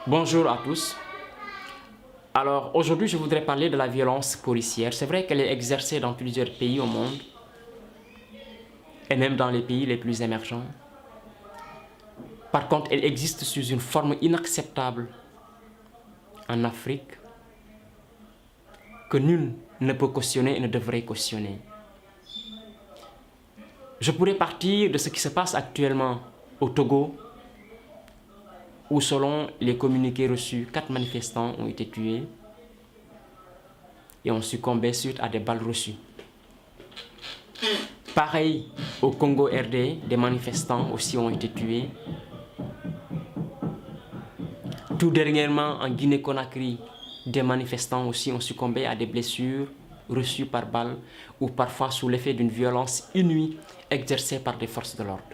Bonjour à tous. Alors aujourd'hui je voudrais parler de la violence policière. C'est vrai qu'elle est exercée dans plusieurs pays au monde et même dans les pays les plus émergents. Par contre, elle existe sous une forme inacceptable en Afrique que nul ne peut cautionner et ne devrait cautionner. Je pourrais partir de ce qui se passe actuellement au Togo, où selon les communiqués reçus, 4 manifestants ont été tués et ont succombé suite à des balles reçues. Pareil au Congo RD, des manifestants aussi ont été tués. Tout dernièrement en Guinée-Conakry, des manifestants aussi ont succombé à des blessures reçues par balles ou parfois sous l'effet d'une violence inouïe exercée par des forces de l'ordre.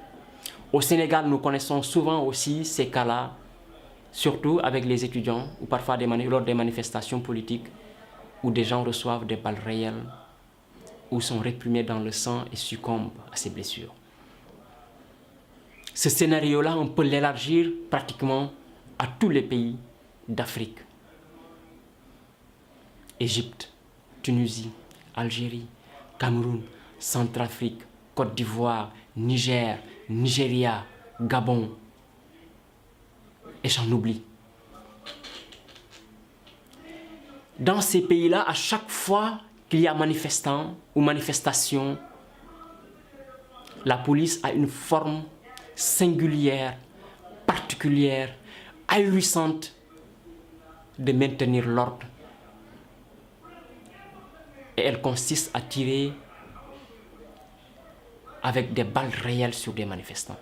Au Sénégal, nous connaissons souvent aussi ces cas-là, surtout avec les étudiants ou parfois lors des manifestations politiques où des gens reçoivent des balles réelles ou sont réprimés dans le sang et succombent à ces blessures. Ce scénario-là, on peut l'élargir pratiquement à tous les pays d'Afrique. Égypte, Tunisie, Algérie, Cameroun, Centrafrique, Côte d'Ivoire, Niger, Nigeria, Gabon, et j'en oublie. Dans ces pays-là, à chaque fois qu'il y a manifestant ou manifestation, la police a une forme singulière, particulière, ahurissante de maintenir l'ordre. Et elle consiste à tirer avec des balles réelles sur des manifestants.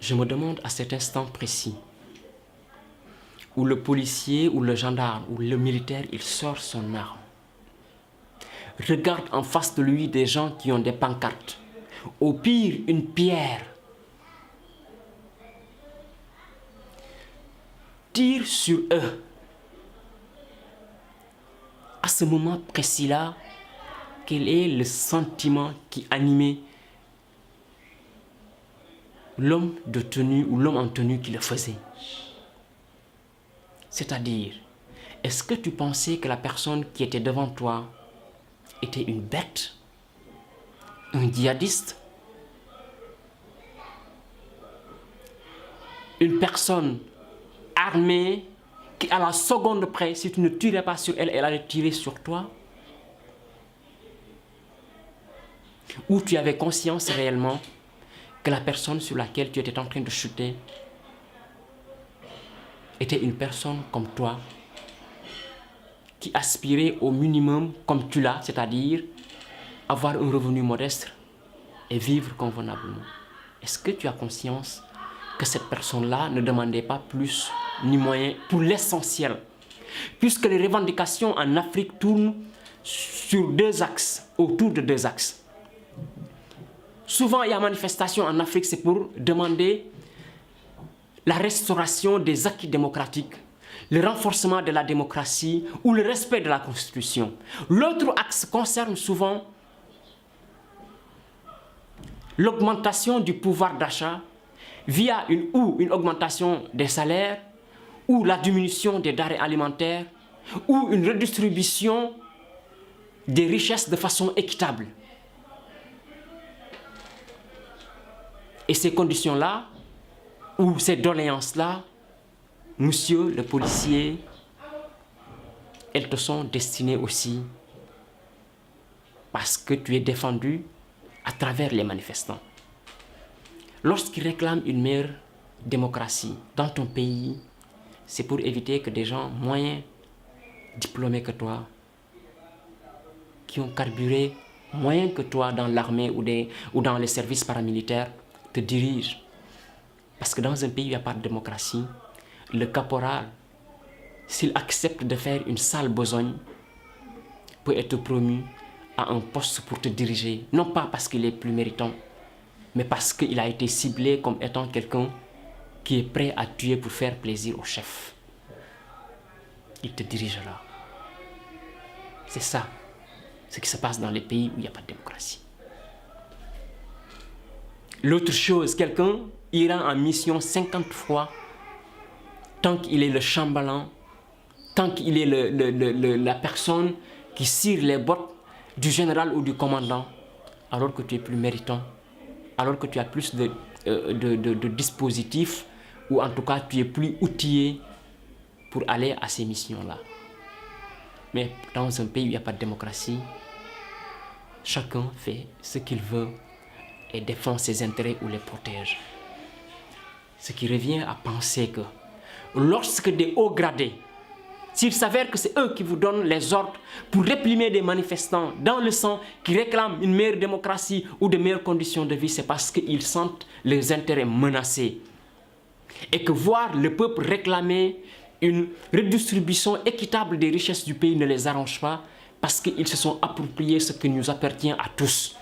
Je me demande à cet instant précis où le policier ou le gendarme ou le militaire, il sort son arme, regarde en face de lui des gens qui ont des pancartes, au pire une pierre, tire sur eux. À ce moment précis-là, quel est le sentiment qui animait l'homme de tenue ou l'homme en tenue qui le faisait? C'est-à-dire, est-ce que tu pensais que la personne qui était devant toi était une bête, un djihadiste, une personne armée qui, à la seconde près, si tu ne tirais pas sur elle, elle allait tirer sur toi? Ou tu avais conscience réellement que la personne sur laquelle tu étais en train de chuter était une personne comme toi, qui aspirait au minimum comme tu l'as, c'est-à-dire avoir un revenu modeste et vivre convenablement? Est-ce que tu as conscience que cette personne-là ne demandait pas plus ni moins pour l'essentiel? Puisque les revendications en Afrique tournent sur deux axes, autour de deux axes. Souvent, il y a manifestation en Afrique, c'est pour demander la restauration des acquis démocratiques, le renforcement de la démocratie ou le respect de la Constitution. L'autre axe concerne souvent l'augmentation du pouvoir d'achat via une augmentation des salaires ou la diminution des denrées alimentaires ou une redistribution des richesses de façon équitable. Et ces conditions-là, ou ces doléances-là, monsieur le policier, elles te sont destinées aussi parce que tu es défendu à travers les manifestants. Lorsqu'ils réclament une meilleure démocratie dans ton pays, c'est pour éviter que des gens moins diplômés que toi, qui ont carburé moins que toi dans l'armée ou dans les services paramilitaires, te dirigent. Parce que dans un pays où il n'y a pas de démocratie, le caporal, s'il accepte de faire une sale besogne, peut être promu à un poste pour te diriger. Non pas parce qu'il est plus méritant, mais parce qu'il a été ciblé comme étant quelqu'un qui est prêt à tuer pour faire plaisir au chef. Il te dirigera. C'est ça, ce qui se passe dans les pays où il n'y a pas de démocratie. L'autre chose, quelqu'un, ira en mission 50 fois tant qu'il est le chambellan, tant qu'il est la personne qui cire les bottes du général ou du commandant, alors que tu es plus méritant, alors que tu as plus de dispositifs, ou en tout cas tu es plus outillé pour aller à ces missions-là. Mais dans un pays où il n'y a pas de démocratie, chacun fait ce qu'il veut et défend ses intérêts ou les protège. Ce qui revient à penser que lorsque des hauts gradés, s'il s'avère que c'est eux qui vous donnent les ordres pour réprimer des manifestants dans le sang qui réclament une meilleure démocratie ou de meilleures conditions de vie, c'est parce qu'ils sentent leurs intérêts menacés. Et que voir le peuple réclamer une redistribution équitable des richesses du pays ne les arrange pas parce qu'ils se sont appropriés ce qui nous appartient à tous.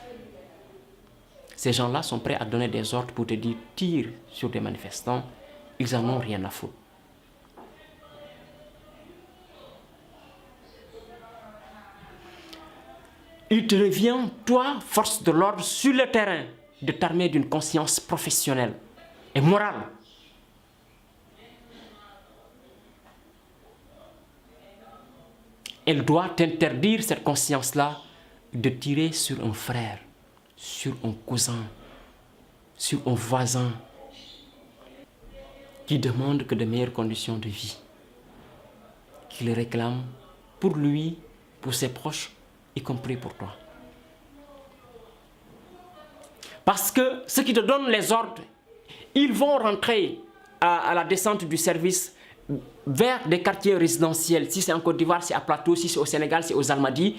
Ces gens-là sont prêts à donner des ordres pour te dire tire sur des manifestants, ils en ont rien à foutre. Il te revient, toi, force de l'ordre, sur le terrain, de t'armer d'une conscience professionnelle et morale. Elle doit t'interdire, cette conscience-là, de tirer sur un frère, sur un cousin, sur un voisin qui demande que de meilleures conditions de vie, qui le réclame pour lui, pour ses proches, y compris pour toi. Parce que ceux qui te donnent les ordres, ils vont rentrer à la descente du service vers des quartiers résidentiels. Si c'est en Côte d'Ivoire, c'est à Plateau. Si c'est au Sénégal, c'est aux Almadies.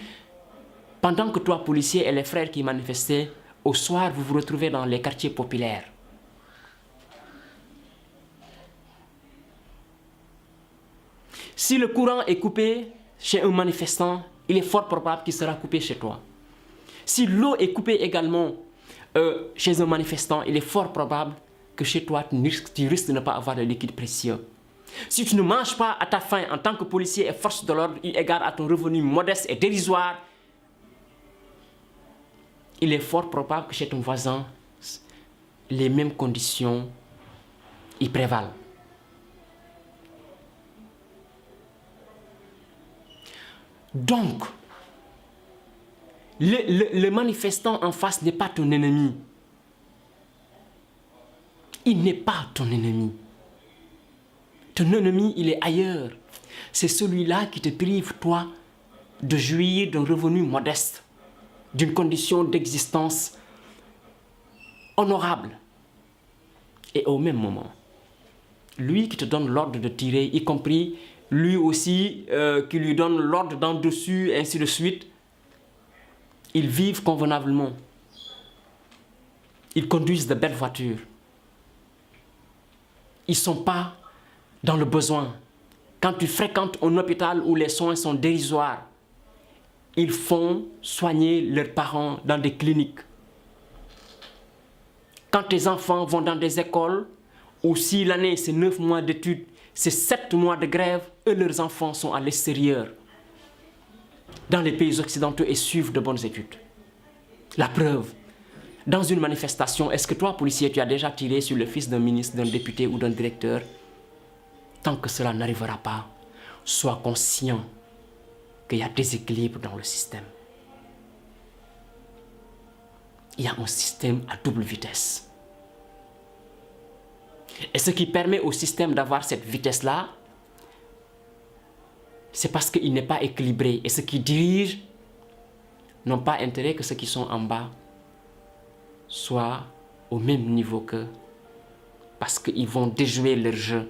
Pendant que toi, policier et les frères qui manifestaient, au soir, vous vous retrouvez dans les quartiers populaires. Si le courant est coupé chez un manifestant, il est fort probable qu'il sera coupé chez toi. Si l'eau est coupée également chez un manifestant, il est fort probable que chez toi, tu risques de ne pas avoir de liquide précieux. Si tu ne manges pas à ta faim en tant que policier et force de l'ordre, eu égard à ton revenu modeste et dérisoire, il est fort probable que chez ton voisin, les mêmes conditions y prévalent. Donc, le manifestant en face n'est pas ton ennemi. Il n'est pas ton ennemi. Ton ennemi, il est ailleurs. C'est celui-là qui te prive, toi, de jouir d'un revenu modeste, d'une condition d'existence honorable. Et au même moment, lui qui te donne l'ordre de tirer, y compris lui aussi qui lui donne l'ordre d'en dessus, et ainsi de suite, ils vivent convenablement. Ils conduisent de belles voitures. Ils ne sont pas dans le besoin. Quand tu fréquentes un hôpital où les soins sont dérisoires, ils font soigner leurs parents dans des cliniques. Quand tes enfants vont dans des écoles, où si l'année c'est 9 mois d'études, c'est 7 mois de grève, eux, leurs enfants sont à l'extérieur, dans les pays occidentaux et suivent de bonnes études. La preuve, dans une manifestation, est-ce que toi, policier, tu as déjà tiré sur le fils d'un ministre, d'un député ou d'un directeur? Tant que cela n'arrivera pas, sois conscient qu'il y a déséquilibre dans le système. Il y a un système à double vitesse. Et ce qui permet au système d'avoir cette vitesse-là, c'est parce qu'il n'est pas équilibré. Et ceux qui dirigent n'ont pas intérêt que ceux qui sont en bas soient au même niveau qu'eux. Parce qu'ils vont déjouer leur jeu.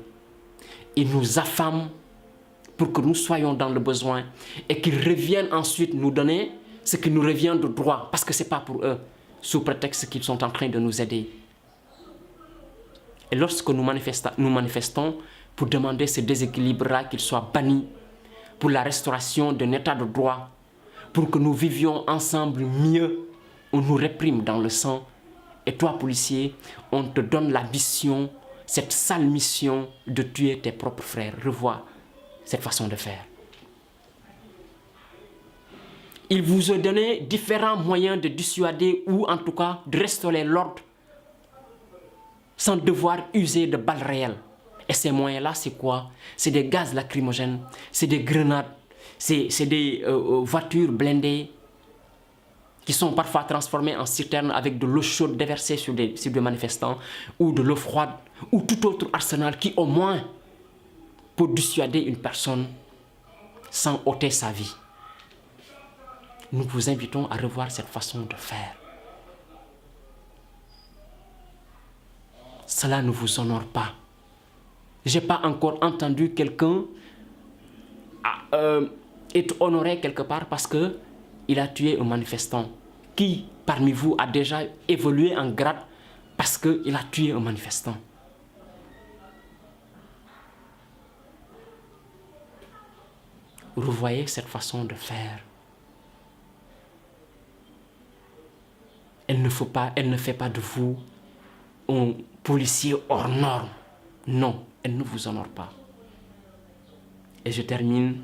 Ils nous affament pour que nous soyons dans le besoin et qu'ils reviennent ensuite nous donner ce qui nous revient de droit, parce que ce n'est pas pour eux, sous prétexte qu'ils sont en train de nous aider. Et lorsque nous manifestons pour demander ce déséquilibre-là qu'il soit banni, pour la restauration d'un état de droit, pour que nous vivions ensemble mieux, on nous réprime dans le sang. Et toi, policier, on te donne la mission, cette sale mission de tuer tes propres frères. Revois cette façon de faire. Il vous a donné différents moyens de dissuader ou en tout cas de restaurer l'ordre sans devoir user de balles réelles. Et ces moyens-là, c'est quoi? C'est des gaz lacrymogènes, c'est des grenades, c'est des voitures blindées qui sont parfois transformées en citernes avec de l'eau chaude déversée sur des manifestants, ou de l'eau froide, ou tout autre arsenal qui au moins peut dissuader une personne sans ôter sa vie. Nous vous invitons à revoir cette façon de faire. Cela ne vous honore pas. Je n'ai pas encore entendu quelqu'un être honoré quelque part parce qu'il a tué un manifestant. Qui parmi vous a déjà évolué en grade parce qu'il a tué un manifestant? Revoyez cette façon de faire. Elle ne fait pas de vous un policier hors norme. Non, elle ne vous honore pas. Et je termine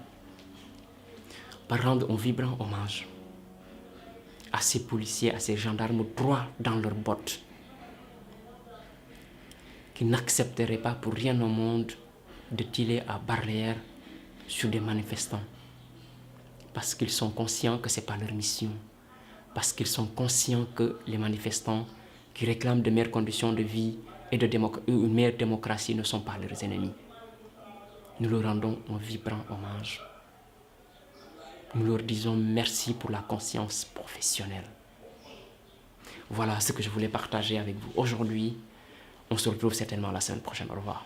par rendre un vibrant hommage à ces policiers, à ces gendarmes droits dans leurs bottes, qui n'accepteraient pas pour rien au monde de tirer à barrière sur des manifestants, parce qu'ils sont conscients que ce n'est pas leur mission, parce qu'ils sont conscients que les manifestants qui réclament de meilleures conditions de vie et une meilleure démocratie ne sont pas leurs ennemis. Nous leur rendons un vibrant hommage. Nous leur disons merci pour la conscience professionnelle. Voilà ce que je voulais partager avec vous aujourd'hui. On se retrouve certainement la semaine prochaine. Au revoir.